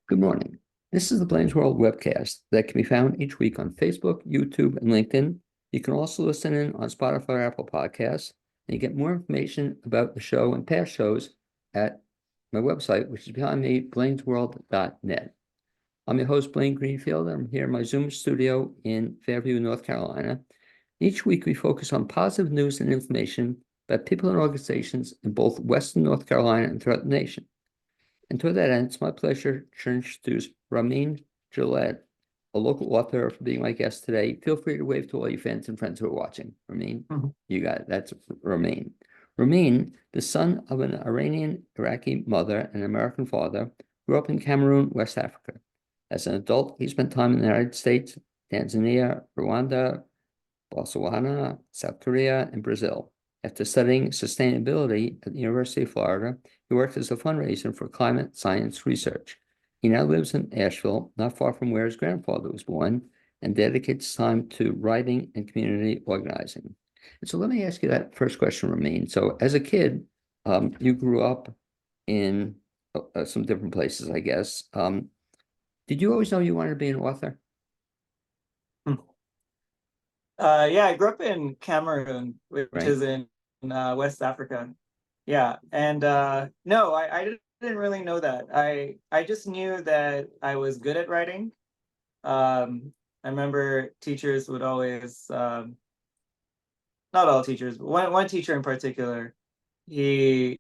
Good morning. This is the Blaine's World webcast that can be found each week on Facebook, YouTube, and LinkedIn. You can also listen in on Spotify or Apple Podcasts, and you get more information about the show and past shows at my website, which is behind me, blainesworld.net. I'm your host, Blaine Greenfield. I'm here in my Zoom studio in Fairview, North Carolina. Each week, we focus on positive news and information about people and organizations in both Western North Carolina and throughout the nation. And to that end, it's my pleasure to introduce Ramin Gillett, a local author, for being my guest today. Feel free to wave to all your fans and friends who are watching. Ramin, you got it. That's Ramin. Ramin, the son of an Iranian-Iraqi mother and American father, grew up in Cameroon, West Africa. As an adult, he spent time in the United States, Tanzania, Rwanda, Botswana, South Korea, and Brazil. After studying sustainability at the University of Florida, he worked as a fundraiser for climate science research. He now lives in Asheville, not far from where his grandfather was born, and dedicates time to writing and community organizing. And so let me ask you that first question, Ramin. So as a kid, you grew up in some different places, I guess. Did you always know you wanted to be an author? Yeah, I grew up in Cameroon, which Right. is in West Africa. Yeah, and no, I didn't really know that. I just knew that I was good at writing. I remember teachers would always, not all teachers, but one teacher in particular, he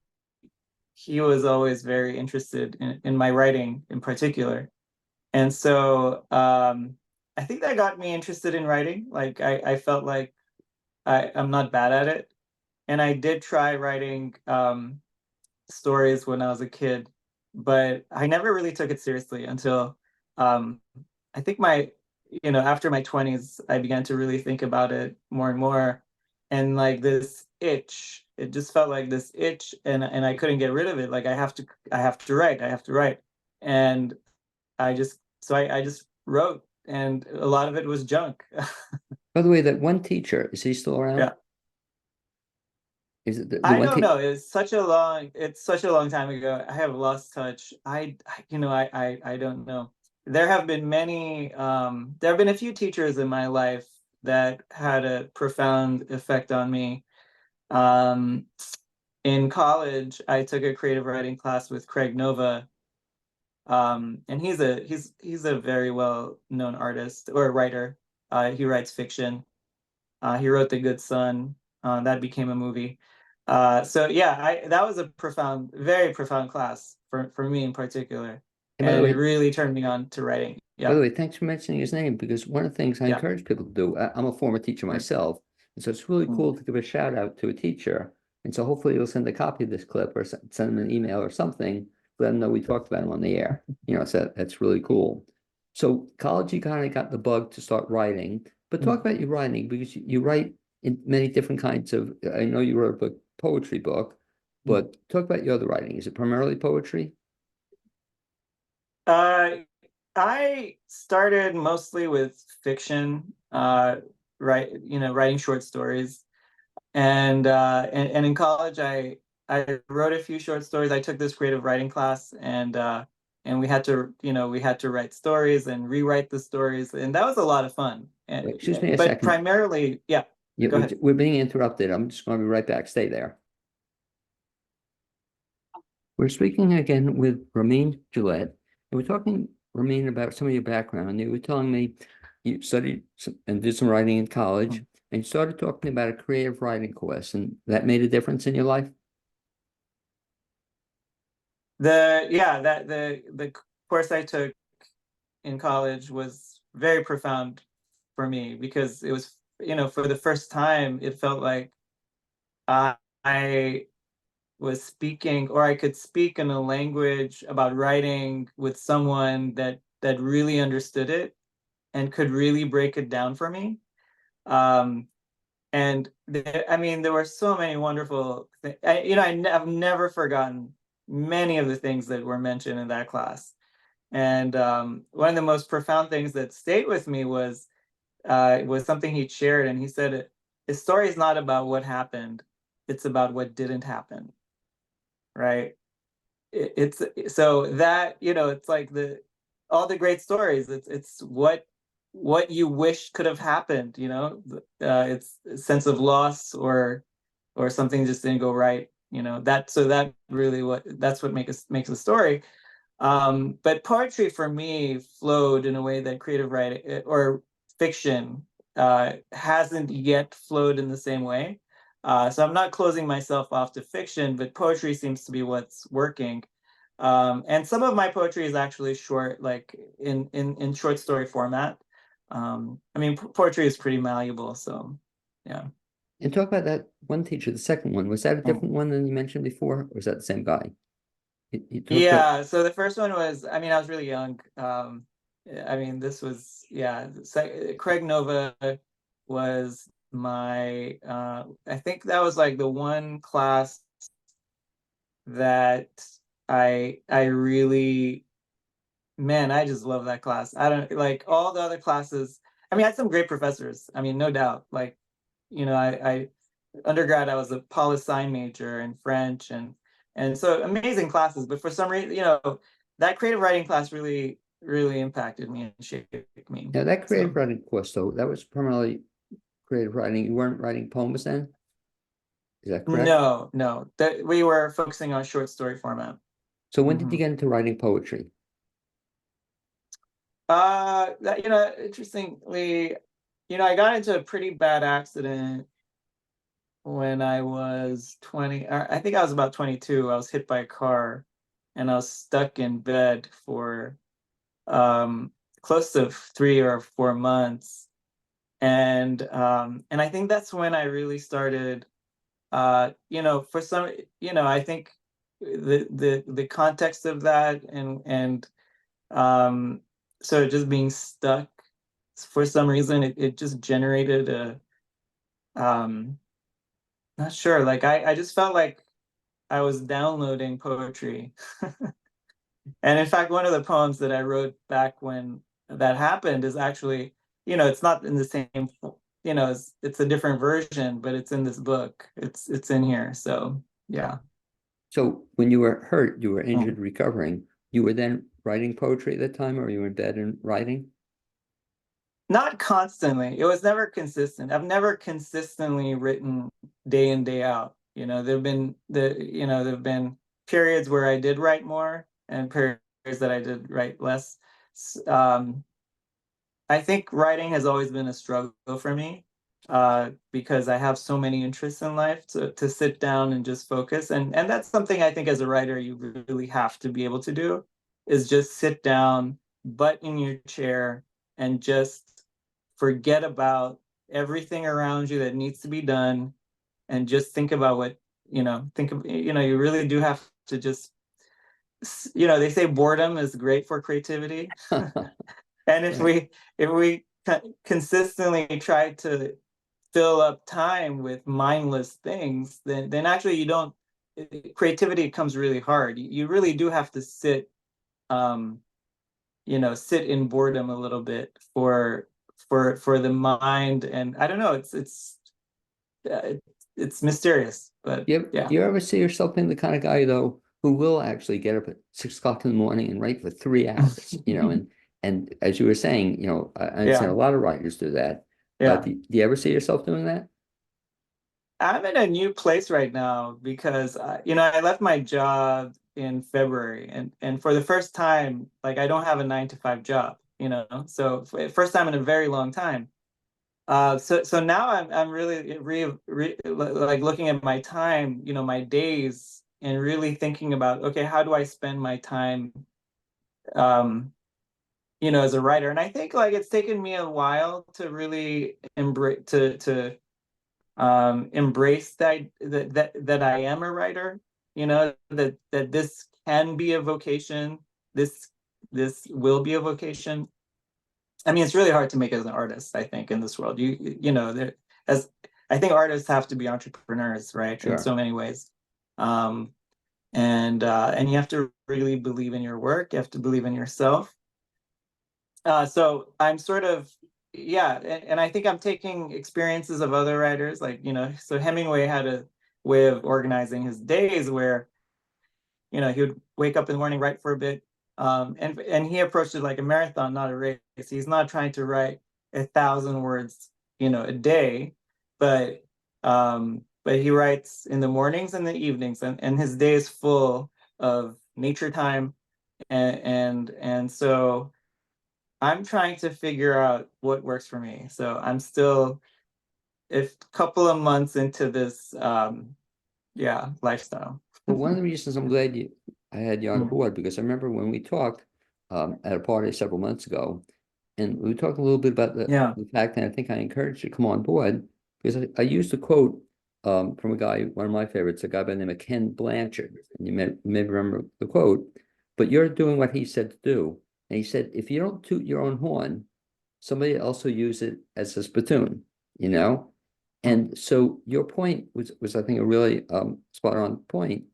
he was always very interested in my writing in particular. And so I think that got me interested in writing. Like I felt like I'm not bad at it. And I did try writing stories when I was a kid, but I never really took it seriously until um, I think after my 20s, I began to really think about it more and more. And like this itch, it just felt like this itch, and I couldn't get rid of it. Like I have to write, I have to write. And I just wrote, and a lot of it was junk. By the way, that one teacher, is he still around? Yeah. Is it the I one don't teacher? know. It's such a long time ago. I have lost touch. I don't know. There have been a few teachers in my life that had a profound effect on me. Um, in college, I took a creative writing class with Craig Nova. And he's a very well known artist or writer. He writes fiction. He wrote The Good Son. That became a movie. So yeah, that was a very profound class for me in particular, And and it really turned me on to writing. by Yeah, the way, thanks for mentioning his name, because one of the things I yeah. encourage people to do, I'm a former teacher myself, and so it's really Mm. cool to give a shout out to a teacher. And so hopefully you'll send a copy of this clip or send them an email or something, let them know we talked about him on the air. So that's really cool. So college, you kind of got the bug to start writing, but talk about your writing, because you write in many different kinds of, I know you wrote a book, poetry book, but talk about your other writing. Is it primarily poetry? Uh, I started mostly with fiction, writing short stories. And in college, I wrote a few short stories. I took this creative writing class, and we had to write stories and rewrite the stories, and that was a lot of fun. Wait, excuse me a But second. primarily, yeah, Yeah, go ahead. we're being interrupted. I'm just going to be right back. Stay there. We're speaking again with Ramin Gillett, and we're talking, Ramin, about some of your background. You were telling me you studied and did some writing in college, and you started talking about a creative writing course, and that made a difference in your life? The course I took in college was very profound for me because it was, for the first time, it felt like I was speaking, or I could speak in a language about writing with someone that really understood it and could really break it down for me. Um, and I mean, there were so many wonderful things. I've never forgotten many of the things that were mentioned in that class. And one of the most profound things that stayed with me was something he shared, and he said, "His story is not about what happened; it's about what didn't happen." Right? It's so that it's like all the great stories. It's what you wish could have happened, you know. It's a sense of loss, or something just didn't go right, you know. That really that's what makes a story. But poetry for me flowed in a way that creative writing or fiction hasn't yet flowed in the same way. So I'm not closing myself off to fiction, but poetry seems to be what's working. And some of my poetry is actually short, like in short story format. I mean, poetry is pretty malleable, so yeah. And talk about that one teacher, the second one. Was that a Mm. different one than you mentioned before, or was that the same guy? You talked about, Yeah, so the first one was, I mean, I was really young. I mean, this was, yeah, Craig Nova was my, I think that was like the one class that I really, man, I just love that class. I don't like all the other classes. I mean, I had some great professors. I mean, no doubt. Like, you know, I undergrad, I was a poli-sci major in French, and so amazing classes. But for some reason, you know, that creative writing class really impacted me and shaped me. now that creative So writing course, though, that was primarily creative writing. You weren't writing poems then? Is that correct? no, that we were focusing on short story format. So when did you Mhm. get into writing poetry? That, you know, interestingly, you know, I got into a pretty bad accident when I was 20. I think I was about 22. I was hit by a car, and I was stuck in bed for um, close to 3 or 4 months. And I think that's when I really started, you know, for some, you know, I think the context of that, and um, so just being stuck for some reason, it just generated a, um, not sure, like I just felt like I was downloading poetry. And in fact, one of the poems that I wrote back when that happened is actually, you know, it's not in the same, you know, it's a different version, but it's in this book. It's in here. So yeah. So when you were hurt, you were Mm. injured, recovering, you were then writing poetry at that time, or you were in bed and writing? Not constantly. It was never consistent. I've never consistently written day in, day out. You know, there've been periods where I did write more and periods that I did write less. Um, I think writing has always been a struggle for me, because I have so many interests in life to sit down and just focus. And that's something I think as a writer you really have to be able to do, is just sit down, butt in your chair, and just forget about everything around you that needs to be done, and just think about what, you know, think of, you know, you really do have to just, you know, they say boredom is great for creativity. And Right. if we consistently try to fill up time with mindless things, then actually you don't, creativity comes really hard. You really do have to sit, um, you know, sit in boredom a little bit for the mind. And I don't know, uh, it's mysterious, but yeah. You ever see yourself being the kind of guy, though, who will actually get up at 6 o'clock in the morning and write for 3 hours, you know, and as you were saying, you know, I understand Yeah, a lot of writers do that. yeah. Do you ever see yourself doing that? I'm in a new place right now because you know, I left my job in February, and for the first time, like I don't have a 9 to 5 job, you know. So first time in a very long time. So now I'm really like looking at my time, you know, my days, and really thinking about, okay, how do I spend my time, um, you know, as a writer? And I think like it's taken me a while to really embrace to embrace that I am a writer, you know, that this can be a vocation, this this will be a vocation. I mean, it's really hard to make as an artist, I think, in this world. You know, there, as I think artists have to be entrepreneurs, right, in Sure. so many ways. Um, and you have to really believe in your work, you have to believe in yourself. So I'm sort of, yeah, and I think I'm taking experiences of other writers, like, you know, so Hemingway had a way of organizing his days where, you know, he would wake up in the morning, write for a bit, And he approached it like a marathon, not a race. He's not trying to write 1,000 words, a day, but he writes in the mornings and the evenings, and his day is full of nature time, and so I'm trying to figure out what works for me. So I'm still a couple of months into this lifestyle. Well, one of the reasons I'm glad I had you on Mm. board, because I remember when we talked at a party several months ago, and we talked a little bit about Yeah. the fact that I think I encouraged you to come on board, because I used a quote from a guy, one of my favorites, a guy by the name of Ken Blanchard, and you may remember the quote, but you're doing what he said to do. And he said, if you don't toot your own horn, somebody else will use it as a spittoon, you know? Mm. And so your point was I think a really spot on point,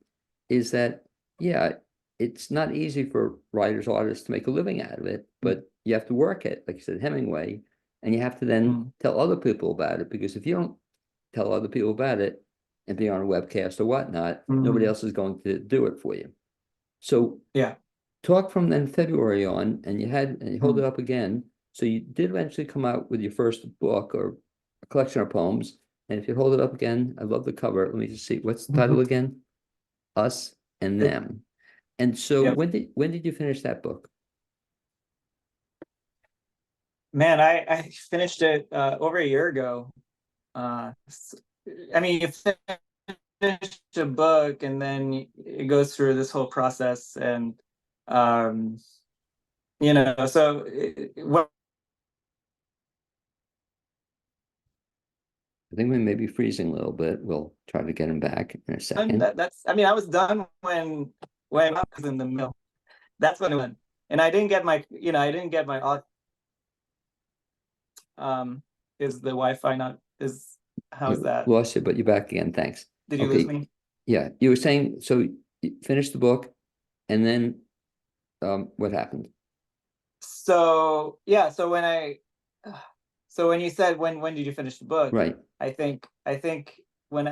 is that yeah, it's not easy for writers, artists to make a living out of it, but you have to work it, like you said, Hemingway, and you have to then Mm. tell other people about it, because if you don't tell other people about it and be on a webcast or whatnot, nobody Mm. else is going to do it for you. So Yeah. talk from then February on, and you hold it Mm. up again. So you did eventually come out with your first book or a collection of poems. And if you hold it up again, I love the cover. Let me just see, what's the title again? Us and It, Them. And so yep. when did you finish that book? Man, I finished it over a year ago. I mean, you finish a book and then it goes through this whole process, and um, so what I think we may be freezing a little bit. We'll try to get him back in a second. that's I mean, I was done when I was in the middle. That's when it went, and I didn't get my um. Is the Wi-Fi not is how's that? Lost you, but you're back again. Thanks. Did you lose Okay. me? Yeah. You were saying, so you finished the book and then what happened? So yeah, so when you said when did you finish the book? Right. I think when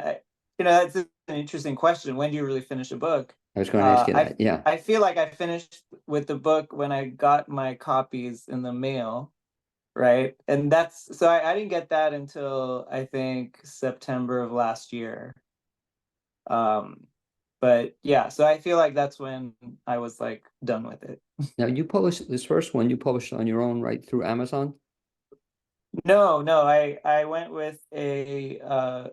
that's an interesting question. When do you really finish a book? I was going to ask you I that. Yeah. I feel like I finished with the book when I got my copies in the mail, right? And so I didn't get that until I think September of last year. Um, but yeah, so I feel like that's when I was like done with it. Now you published this first one, you published on your own right through Amazon? No, I went with a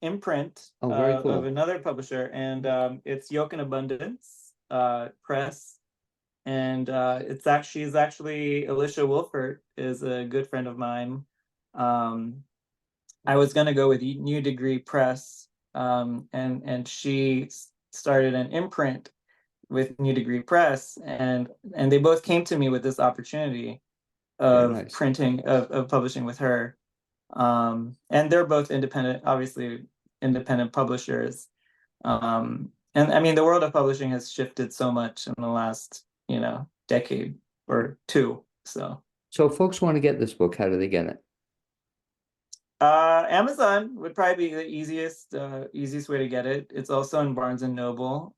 imprint Oh, very of cool. another publisher, and it's Yoke and Abundance Press, and she's actually Alicia Wolfert is a good friend of mine. Um, I was gonna go with New Degree Press, and she started an imprint with New Degree Press, and they both came to me with this opportunity Very of nice. of publishing with her. And they're both independent, obviously independent publishers. And I mean, the world of publishing has shifted so much in the last, decade or two. So, So if folks want to get this book, how do they get it? Amazon would probably be the easiest way to get it. It's also in Barnes and Noble.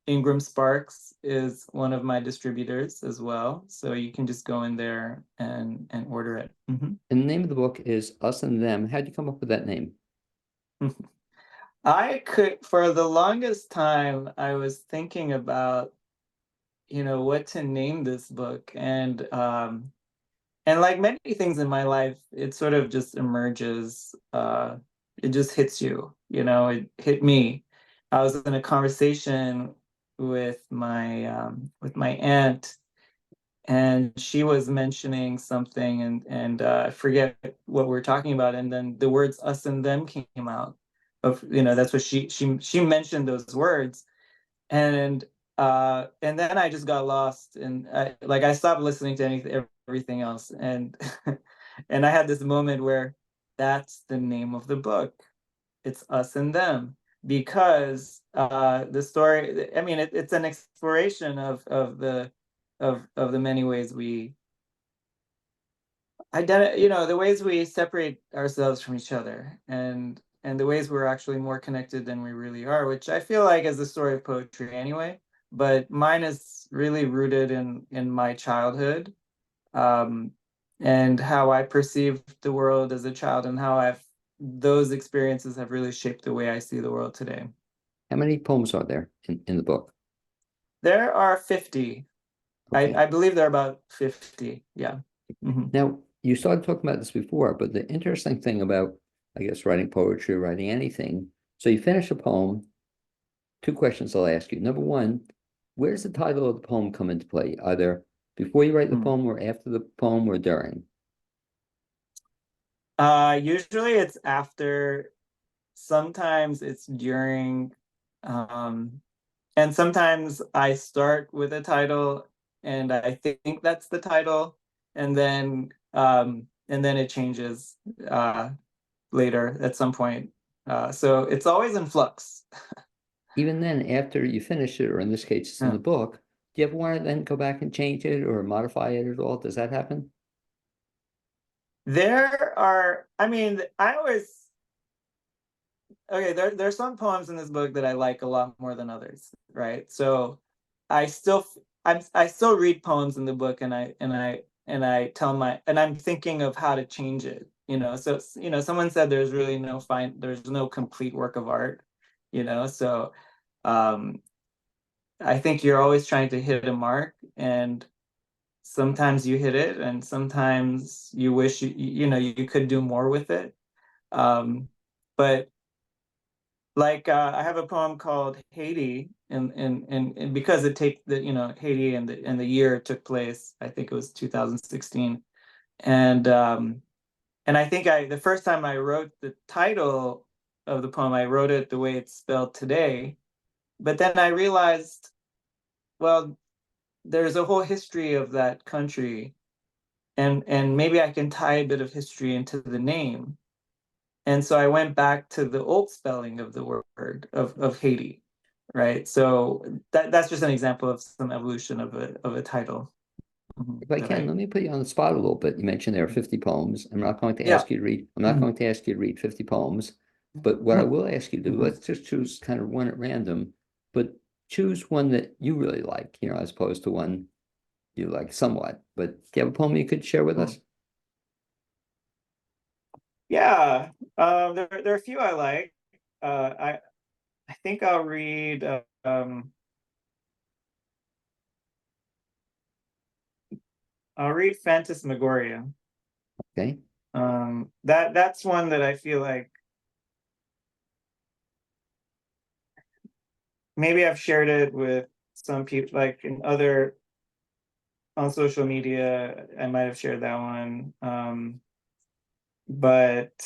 Ingram Sparks is one of my distributors as well, so you can just go in there and order it. Mhm. And the name of the book is Us and Them. How'd you come up with that name? For the longest time, I was thinking about, what to name this book. And like many things in my life, it sort of just emerges, it just hits you, it hit me. I was in a conversation with my aunt, and she was mentioning something, and I forget what we're talking about, and then the words us and them came out of, that's what she mentioned those words, and then I just got lost, and I stopped listening to everything else, and and I had this moment where that's the name of the book. It's us and them, because the story, I mean, it's an exploration of the many ways we the ways we separate ourselves from each other, and the ways we're actually more connected than we really are, which I feel like is the story of poetry anyway, but mine is really rooted in my childhood, and how I perceived the world as a child, and how those experiences have really shaped the way I see the world today. How many poems are there in the book? There are 50. Okay. I believe there are about 50. Yeah. Mhm. Now, you started talking about this before, but the interesting thing about, I guess, writing poetry, writing anything, so you finish a poem, two questions I'll ask you. Number one, where does the title of the poem come into play? Either before you write the Hmm. poem or after the poem or during? Usually it's after, sometimes it's during, um, and sometimes I start with a title and I think that's the title, and then it changes later at some point. So it's always in flux. Even then, after you finish it, or in this case, it's in Yeah. the book, do you ever want to then go back and change it or modify it at all? Does that happen? There are, I mean, I always, okay, there's some poems in this book that I like a lot more than others, right? So I still I still read poems in the book, and I tell and I'm thinking of how to change it, so someone said there's no complete work of art, so um I think you're always trying to hit a mark, and sometimes you hit it and sometimes you wish you could do more with it. But like, I have a poem called Haiti, and because it take the Haiti, and the year it took place, I think it was 2016, and I think the first time I wrote the title of the poem, I wrote it the way it's spelled today, but then I realized, well, there's a whole history of that country, and maybe I can tie a bit of history into the name. And so I went back to the old spelling of the word of Haiti, right? So that's just an example of some evolution of a title. If I That can, I let me put you on the spot a little bit. You mentioned there are 50 poems. Yeah. I'm not going to ask you to read 50 poems, but what I will ask you to do, let's just choose kind of one at random, but choose one that you really like, as opposed to one you like somewhat. But do you have a poem you could share with us? Yeah. There are a few I like. I think I'll read Phantasmagoria. Okay. That's one that I feel like maybe I've shared it with some people, like in other on social media. I might have shared that one. But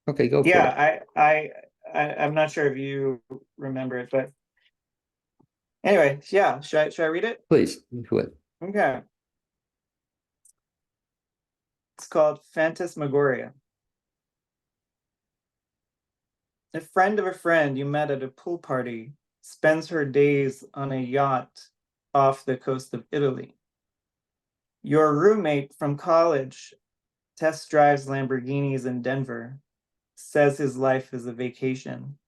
Okay, go for it. yeah, I'm not sure if you remember it, but anyway, yeah. Should I read it? Please, do it. Okay. It's called Phantasmagoria. A friend of a friend you met at a pool party spends her days on a yacht off the coast of Italy. Your roommate from college test drives Lamborghinis in Denver, says his life is a vacation.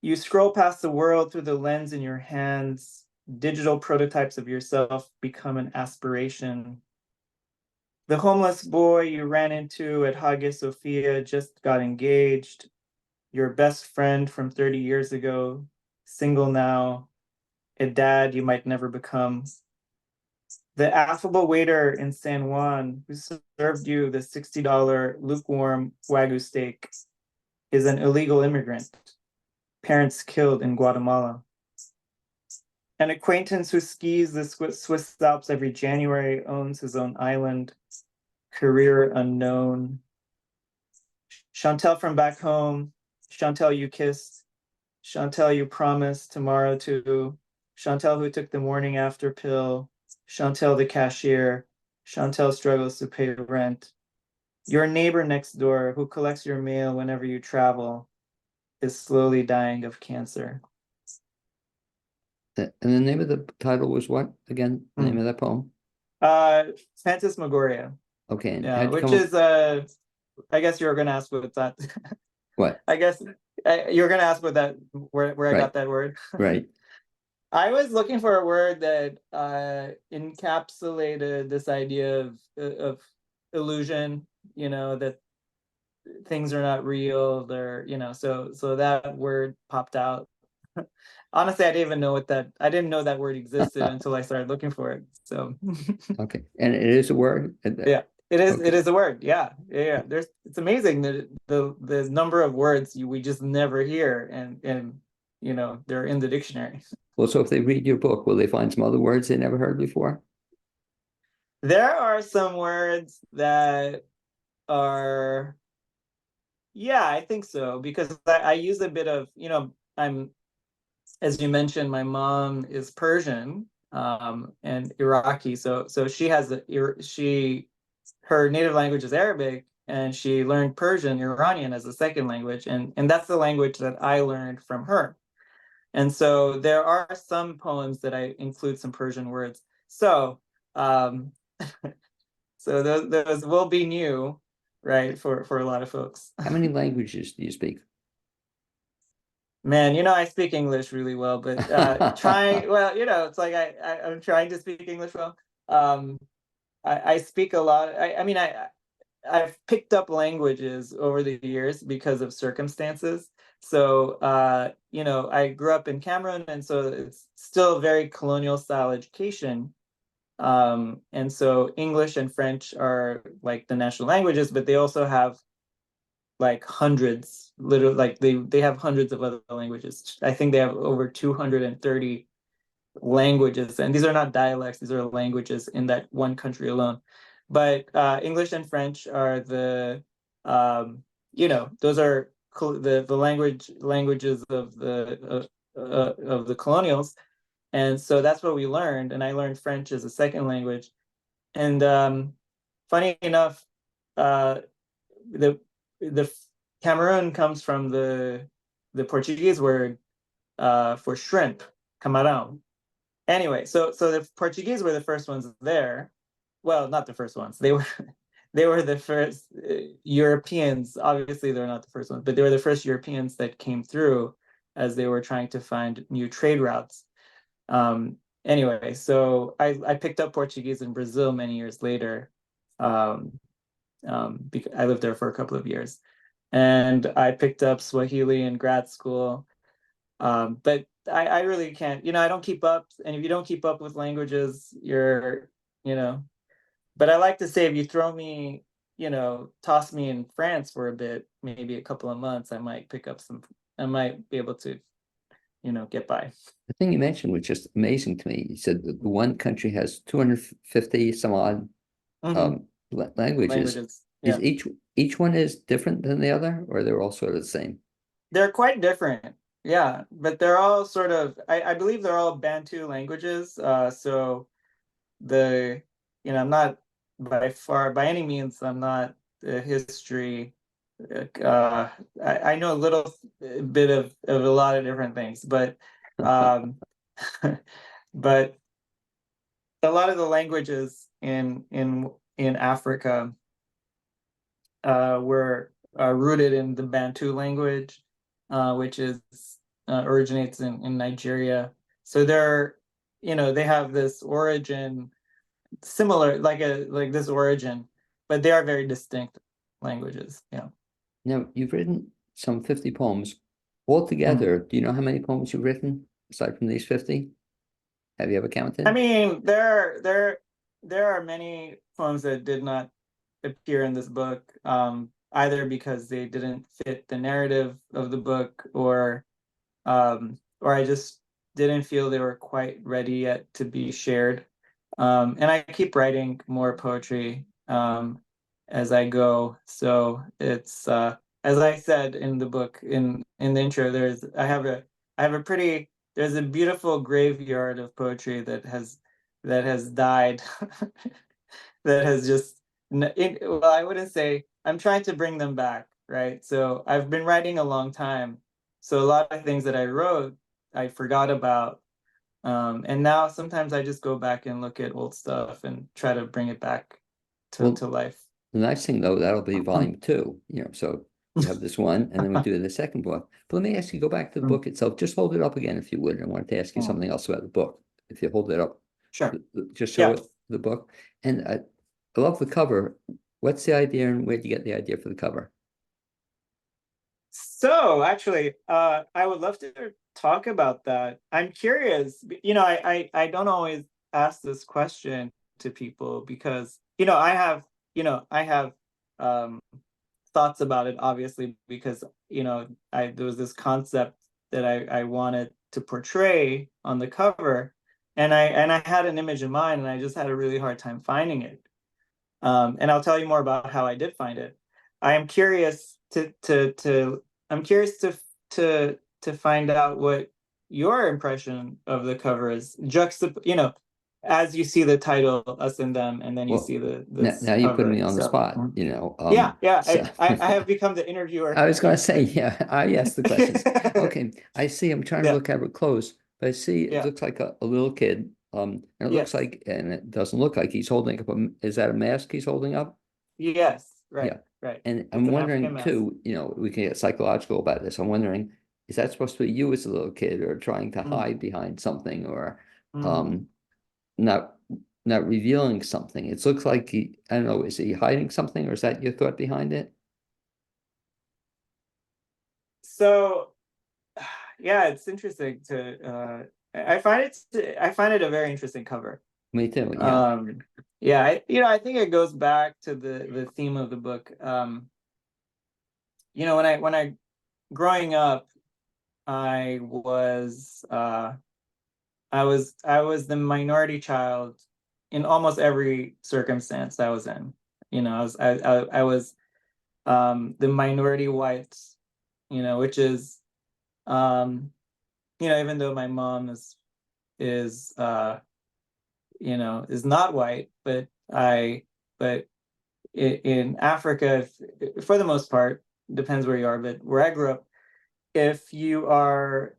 You scroll past the world through the lens in your hands. Digital prototypes of yourself become an aspiration. The homeless boy you ran into at Hagia Sophia just got engaged. Your best friend from 30 years ago, single now, a dad you might never become. The affable waiter in San Juan who served you the $60 lukewarm Wagyu steak is an illegal immigrant, parents killed in Guatemala. An acquaintance who skis the Swiss Alps every January owns his own island, career unknown. Chantel from back home, Chantel you kissed, Chantel you promised tomorrow to, Chantel who took the morning after pill, Chantel the cashier, Chantel struggles to pay rent. Your neighbor next door who collects your mail whenever you travel is slowly dying of cancer. And the name of the title was what? Again, the name of that poem? Phantasmagoria. Okay, and Yeah, how'd you which come up? is I guess you were gonna ask what that. What? I guess you were gonna ask what that where I Right, got that word. right. I was looking for a word that encapsulated this idea of illusion, that things are not real. They're, so that word popped out. Honestly, I didn't know that word existed until I started looking for it. So Okay, and it is a word. yeah, it Okay, is a word. Yeah. Yeah, yeah. It's amazing that the number of words we just never hear, and they're in the dictionary. well, so if they read your book, will they find some other words they never heard before? There are some words that are, yeah, I think so, because I use a bit of, I'm, as you mentioned, my mom is Persian, and Iraqi. So she has her native language is Arabic, and she learned Persian, Iranian as a second language, and that's the language that I learned from her. And so there are some poems that I include some Persian words. So um, so those will be new, right, for a lot of folks. How many languages do you speak? Man, I speak English really well, but well, it's like I'm trying to speak English well. Um, I speak a lot. I mean, I've picked up languages over the years because of circumstances. So, I grew up in Cameroon, and so it's still very colonial style education. And so English and French are like the national languages, but they also have like hundreds, literally, like they have hundreds of other languages. I think they have over 230 languages, and these are not dialects, these are languages in that one country alone. But English and French are those are the languages of the colonials. And so that's what we learned, and I learned French as a second language. And funny enough, uh, the the Cameroon comes from the Portuguese word for shrimp, camarão. Anyway, so the Portuguese were the first ones there. Well, not the first ones. They were they were the first Europeans. Obviously, they're not the first ones, but they were the first Europeans that came through as they were trying to find new trade routes. Anyway, so I picked up Portuguese in Brazil many years later. Um, because I lived there for a couple of years, and I picked up Swahili in grad school. But I really can't, I don't keep up. And if you don't keep up with languages, you know, but I like to say if you toss me in France for a bit, maybe a couple of months, I might be able to, get by. The thing you mentioned was just amazing to me. You said that the one country has 250 some odd Hmm. languages. Languages. Is Yeah. each one is different than the other, or they're all sort of the same? They're quite different. Yeah. But they're all sort of, I believe they're all Bantu languages. So the I'm not by any means, I'm not the history. uh I know a little bit of a lot of different things, but um but a lot of the languages in Africa were rooted in the Bantu language, which is originates in Nigeria. So they have this origin similar, like this origin, but they are very distinct languages. Yeah. Now, you've written some 50 poems. Mhm. Altogether, do you know how many poems you've written aside from these 50? Have you ever I counted? mean, there are many poems that did not appear in this book, either because they didn't fit the narrative of the book, or I just didn't feel they were quite ready yet to be shared. And I keep writing more poetry as I go. So it's as I said in the book, in the intro, I have a pretty there's a beautiful graveyard of poetry that has died, that has just well, I wouldn't say, I'm trying to bring them back, right? So I've been writing a long time. So a lot of things that I wrote, I forgot about. And now sometimes I just go back and look at old stuff and try to bring it back Well, to life. the nice thing though, that'll be volume two, so we have this one, and then we do the second book. But let me ask you, go back to the book itself. Just hold it up again, if you would. I wanted to ask you something else about the book. If you hold it up, Sure. just show it the book. And I love the cover. What's the idea, and where'd you get the idea for the cover? So actually, I would love to talk about that. I'm curious. I don't always ask this question to people because I have um, thoughts about it, obviously, because there was this concept that I wanted to portray on the cover, and I had an image in mind, and I just had a really hard time finding it. And I'll tell you more about how I did find it. I am curious I'm curious to find out what your impression of the cover is. As you see the title, Us and Them, and then you see this now you put cover. me on the spot, Yeah. I have become the interviewer. I was going to say, yeah, I asked the questions. Okay, I see. I'm trying to look at it close, but I see it looks like a little kid. And it looks like, and it doesn't look like he's holding up is that a mask he's holding up? Yes, right, Yeah. right. And It's I'm an African wondering mask. too, we can get psychological about this. I'm wondering, is that supposed to be you as a little kid, or trying to hide behind something, or not not revealing something? It looks like I don't know, is he hiding something, or is that your thought behind it? So, yeah, it's interesting I find it a very interesting cover. Me too, yeah. Yeah, I think it goes back to the theme of the book. When I growing up, I was I was the minority child in almost every circumstance I was in. I was the minority white, which is even though my mom is not white, but in Africa, for the most part, depends where you are, but where I grew up, if you are,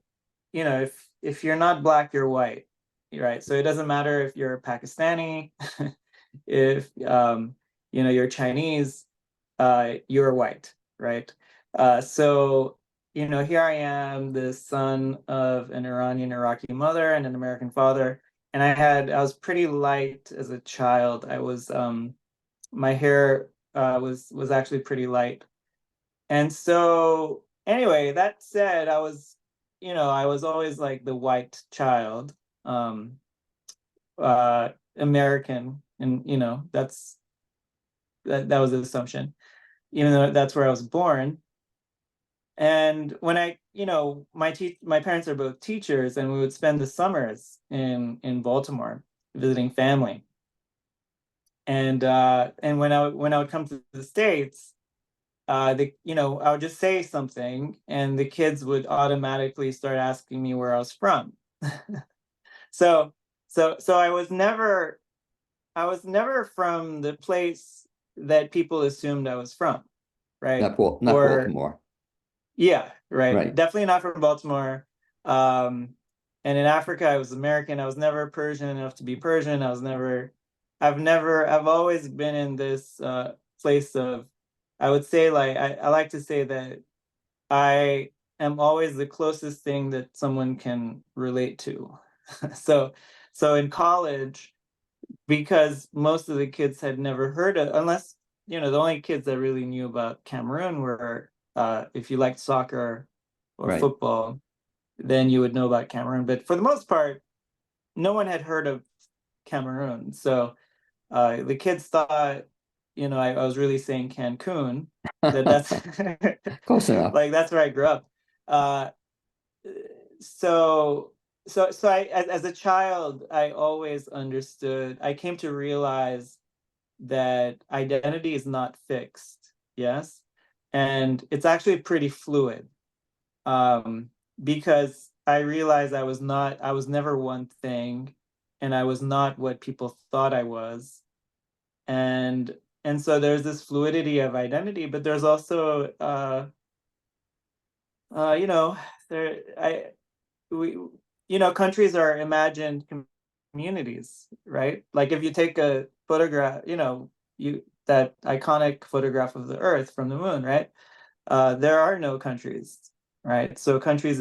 if you're not black, you're white, right? So it doesn't matter if you're Pakistani, if you're Chinese, you're white, right? So here I am, the son of an Iranian Iraqi mother and an American father, and I was pretty light as a child. My hair was actually pretty light. And so anyway, that said, I was always like the white child, American, and that was the assumption, even though that's where I was born. And when my parents are both teachers, and we would spend the summers in Baltimore visiting family. And when I would come to the States, I would just say something, and the kids would automatically start asking me where I was from. So I was never from the place that people assumed I was from, right? Not Baltimore. Yeah, right. Right. Definitely not from Baltimore. And in Africa, I was American. I was never Persian enough to be Persian. I've always been in this place of, I would say, like, I like to say that I am always the closest thing that someone can relate to. So, so in college, because most of the kids had never heard of, unless, the only kids that really knew about Cameroon were, if you liked soccer or Right. football, then you would know about Cameroon. But for the most part, no one had heard of Cameroon. So the kids thought, I was really saying Cancun, that's Close enough. like, that's where I grew up. Uh, so as a child, I always understood, I came to realize that identity is not fixed, yes, and it's actually pretty fluid, because I realized I was never one thing, and I was not what people thought I was, and so there's this fluidity of identity, but there's also you know there I we countries are imagined communities, right? Like, if you take a photograph, that iconic photograph of the Earth from the moon, right? there are no countries, right? So countries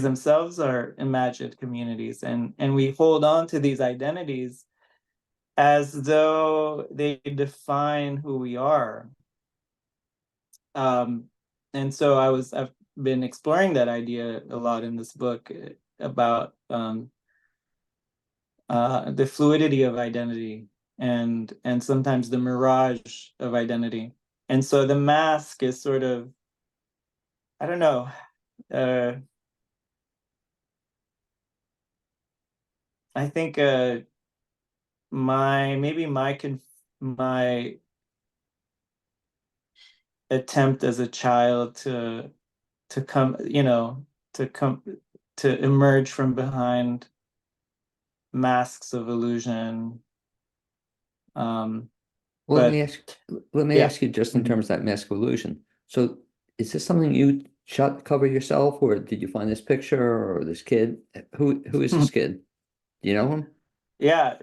themselves are imagined communities, and we hold on to these identities as though they define who we are. Um, and so I've been exploring that idea a lot in this book about the fluidity of identity and sometimes the mirage of identity. And so the mask is sort of, I don't know, uh, I think my attempt as a child to come, to come to emerge from behind masks of illusion. Um, Well, but let me yeah. ask you just in Mhm. terms of that mask of illusion. So is this something you shot cover yourself, or did you find this picture or this kid? Who is this kid? Do you know him? Yeah,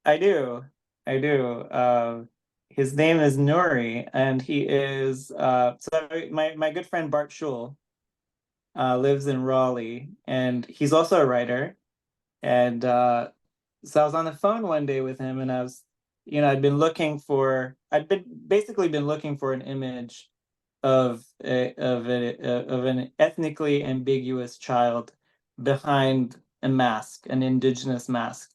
I do. I do. His name is Nuri, and he is my good friend Bart Schul lives in Raleigh, and he's also a writer. And so I was on the phone one day with him, and I'd been basically been looking for an image of an ethnically ambiguous child behind a mask, an indigenous mask,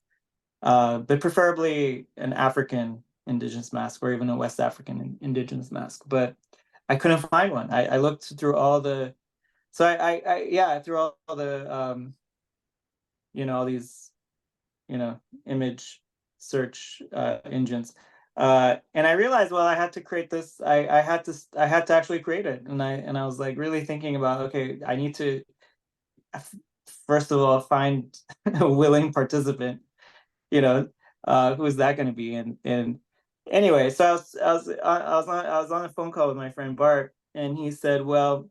but preferably an African indigenous mask or even a West African indigenous mask. But I couldn't find one. I looked through all the so I yeah through all the all these image search engines. And I realized, well, I had to create this. I had to actually create it, and I was like really thinking about, okay, I need to first of all find a willing participant. You know, who is that going to be? And anyway, so I was on a phone call with my friend Bart, and he said, well.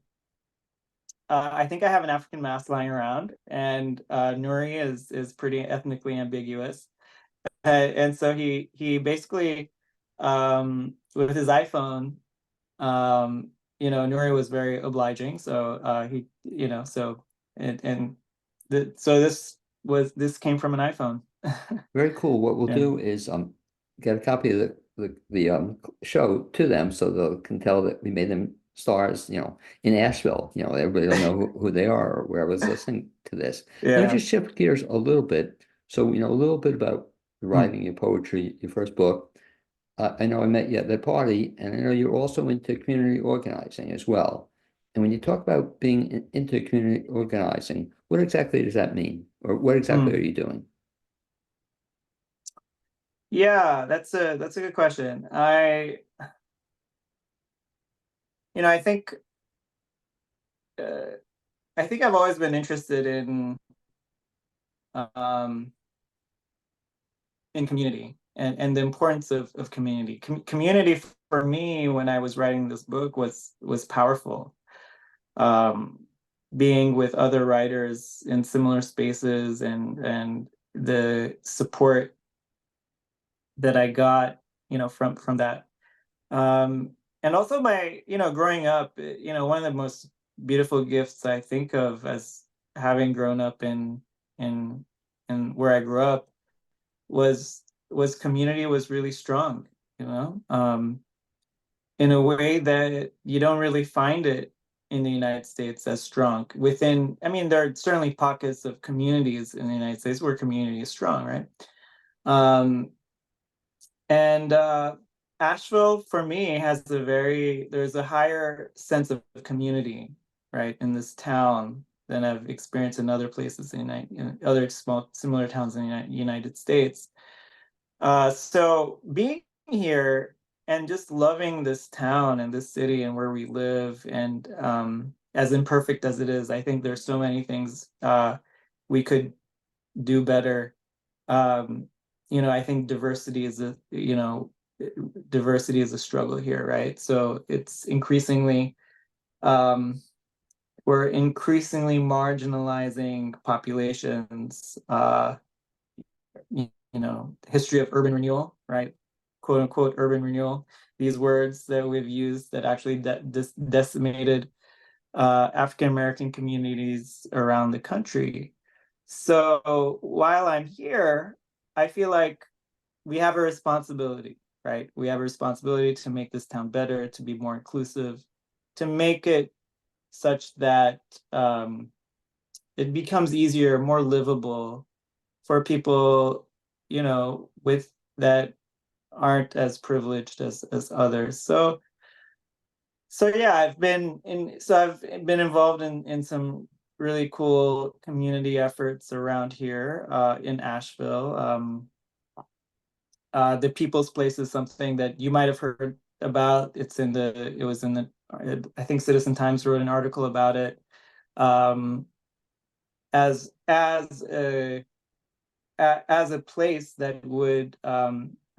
I think I have an African mask lying around, and Nuri is pretty ethnically ambiguous. And so he basically with his iPhone, Nuri was very obliging. So he, so and so this came from an iPhone. Very cool. What we'll And do is get a copy of the show to them so they can tell that we made them stars, in Asheville. Everybody will know who they are or whoever's listening to this. Let me yeah. just shift gears a little bit. So we know a little bit about the Hmm. writing, your poetry, your first book. I know I met you at that party, and I know you're also into community organizing as well. And when you talk about being into community organizing, what exactly does that mean? Or what exactly are Hmm. you doing? Yeah, that's a good question. I think uh, I think I've always been interested um, in community and the importance of community. Community for me when I was writing this book was powerful. Um, Being with other writers in similar spaces and the support that I got, from that. And also growing up, one of the most beautiful gifts I think of as having grown up in in where I grew up was community was really strong, in a way that you don't really find it in the United States as strong. I mean, there are certainly pockets of communities in the United States where community is strong, right? Um, and Asheville, for me, there's a higher sense of community, right, in this town than I've experienced in other places in other small, similar towns in the United States. So being here and just loving this town and this city and where we live, and as imperfect as it is, I think there's so many things we could do better. Um, I think diversity is a struggle here, right? So it's um, we're increasingly marginalizing populations. History of urban renewal, right? quote unquote urban renewal, these words that we've used that actually decimated African American communities around the country. So while I'm here, I feel like we have a responsibility, right? We have a responsibility to make this town better, to be more inclusive, to make it such that it becomes easier, more livable for people, with that aren't as privileged as others. So yeah, I've been involved in some really cool community efforts around here in Asheville. The People's Place is something that you might have heard about. It was in the, I think Citizen Times wrote an article about it. Um, as a place that would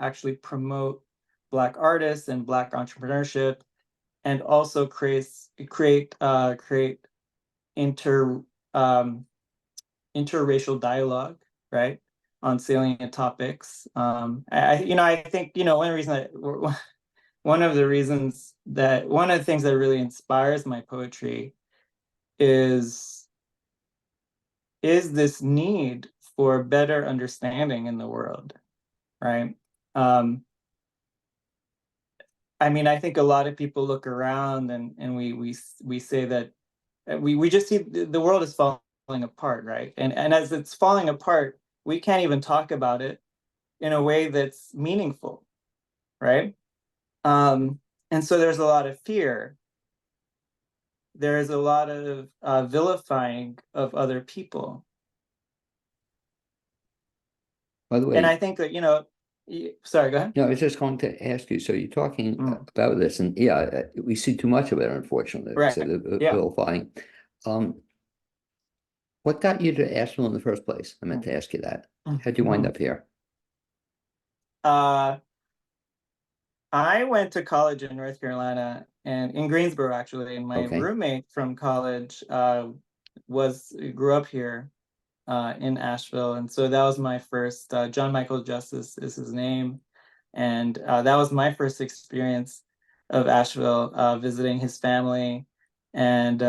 actually promote Black artists and Black entrepreneurship, and also create inter interracial dialogue, right, on salient topics. I think one of the things that really inspires my poetry is this need for better understanding in the world, right? I think a lot of people look around and we say that we just see the world is falling apart, right? And as it's falling apart, we can't even talk about it in a way that's meaningful, right? And so there's a lot of fear. There is a lot of vilifying of other people. By the And way, I think that, sorry, go ahead. no, I was just going to ask you, so you're talking about this, and yeah, we see too much of it, unfortunately, Right. so the Yeah. vilifying. What got you to Asheville in the first place? I meant to ask you that. How'd you wind up here? I went to college in North Carolina and in Greensboro, actually, and my Okay. roommate from college grew up here in Asheville. And so that was my first, John Michael Justice is his name. And that was my first experience of Asheville, visiting his family. And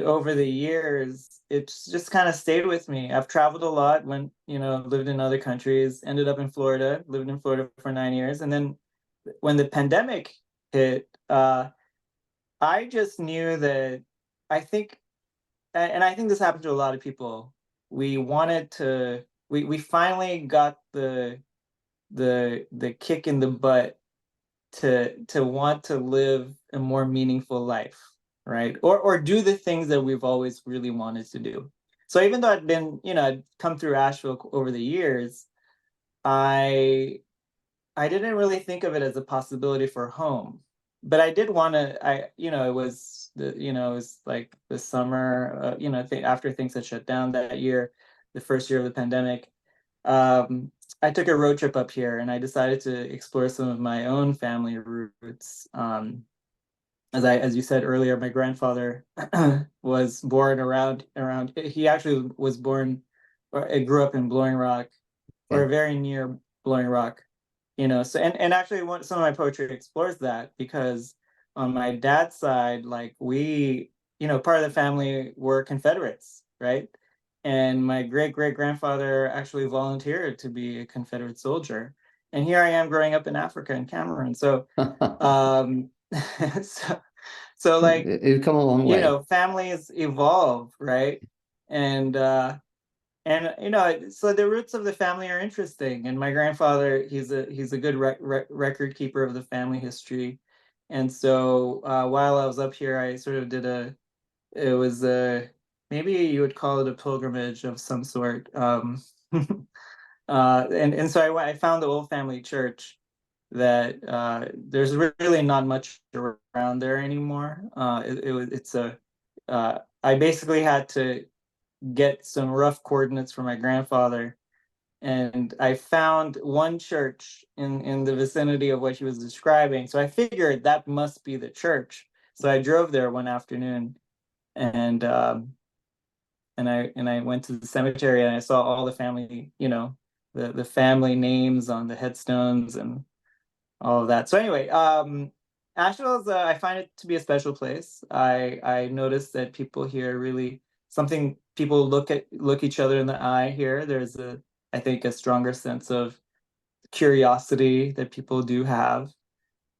over the years, it's just kind of stayed with me. I've traveled a lot, lived in other countries, ended up in Florida, lived in Florida for 9 years. And then when the pandemic hit, I just knew that I think, and I think this happened to a lot of people. We finally got the kick in the butt to want to live a more meaningful life, right? Or do the things that we've always really wanted to do. So even though I'd come through Asheville over the years, I didn't really think of it as a possibility for home, but I did want to. It was like the summer. After things had shut down that year, the first year of the pandemic. I took a road trip up here, and I decided to explore some of my own family roots. As you said earlier, my grandfather was born around. He actually was born, or grew up in Blowing Rock, or very near Blowing Rock. So and actually some of my poetry explores that, because on my dad's side, like part of the family were Confederates, right? And my great grandfather actually volunteered to be a Confederate soldier. And here I am growing up in Africa, in Cameroon. So um so like, You've come a long way. families evolve, right? And so the roots of the family are interesting. And my grandfather, he's a good record keeper of the family history. And so while I was up here, I sort of it was maybe you would call it a pilgrimage of some sort. And so I found the old family church that there's really not much around there anymore. I basically had to get some rough coordinates from my grandfather, and I found one church in the vicinity of what he was describing. So I figured that must be the church. So I drove there one afternoon, and I went to the cemetery, and I saw all the the family names on the headstones and all of that. So anyway, Asheville's I find it to be a special place. I noticed that people here really something people look each other in the eye here. There's I think a stronger sense of curiosity that people do have.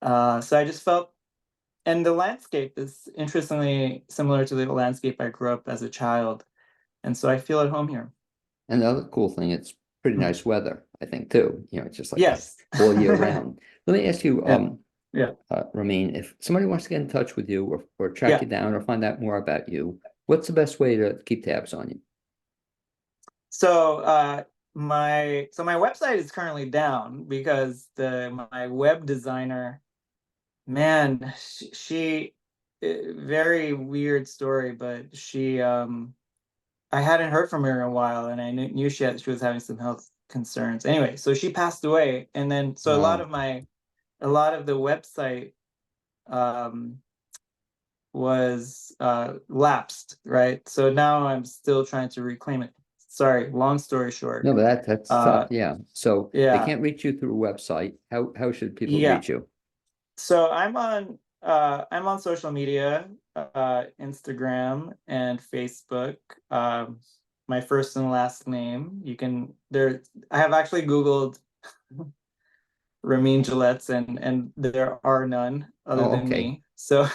So I just felt, and the landscape is interestingly similar to the landscape I grew up as a child, and so I feel at home here. And the other cool thing, it's pretty nice weather, I think, too. It's just like Yes. all year round. Let me ask you, Yeah. Yeah. Ramin, if somebody wants to get in touch with you or track Yeah. you down or find out more about you, what's the best way to keep tabs on you? So my website is currently down because my web designer, man, she very weird story, but she I hadn't heard from her in a while, and I knew she was having some health concerns. Anyway, so she passed away, and then so a lot of the website um was lapsed, right? So now I'm still trying to reclaim it. Sorry, long story short. No, but that's tough. Yeah. So they Yeah, can't reach you through a website. How should people yeah. reach you? So I'm on social media, Instagram and Facebook. My first and last name. You can there. I have actually Googled Ramin Gilletts, and there are none other Oh, than okay. me. So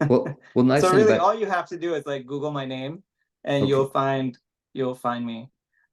Well, nice so thing really about all you have to do is like Google my name, and okay. you'll find me.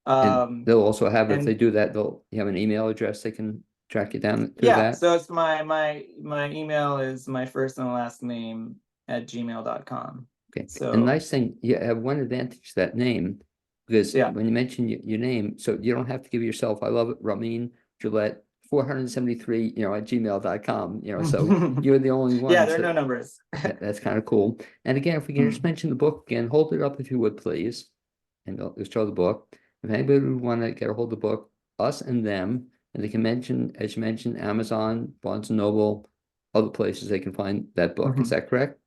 And they'll also have, if they And do that, you have an email address they can track you down through yeah, that. so it's my email is my first and last name at gmail.com. Okay. And So nice thing, you have one advantage to that name, because yeah. when you mention your name, so you don't have to give yourself, I love it, Ramin Gillett 473, at gmail.com, so you're the only Yeah, one. there are no So numbers. that's kind of cool. And again, if we can just mention the book again, hold it up if you would, please. And I'll just show the book. If anybody would want to get a hold of the book, us and them, and they can mention, as you mentioned, Amazon, Barnes and Noble, other places they can find that book. Is that correct?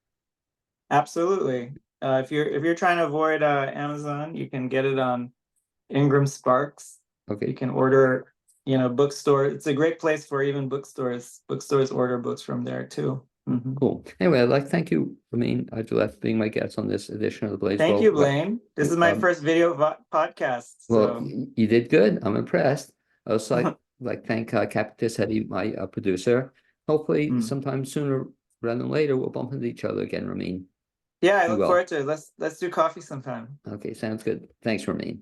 Absolutely. If you're trying to avoid Amazon, you can get it on Ingram Sparks. You Okay, can order, bookstore. It's a great place for even bookstores. Bookstores order books from there too. cool. Anyway, I'd like to thank you, Ramin Gillett, for being my guest on this edition of the Blaze Thank you, World Web. Blaine. This is my first video podcast, Well, so you did good. I'm impressed. I also like thank Capitus Hetty, my producer. Hopefully, mm. sometime sooner rather than later, we'll bump into each other again, Ramin. Yeah, I We look will. forward to it. Let's do coffee sometime. Okay, sounds good. Thanks, Ramin.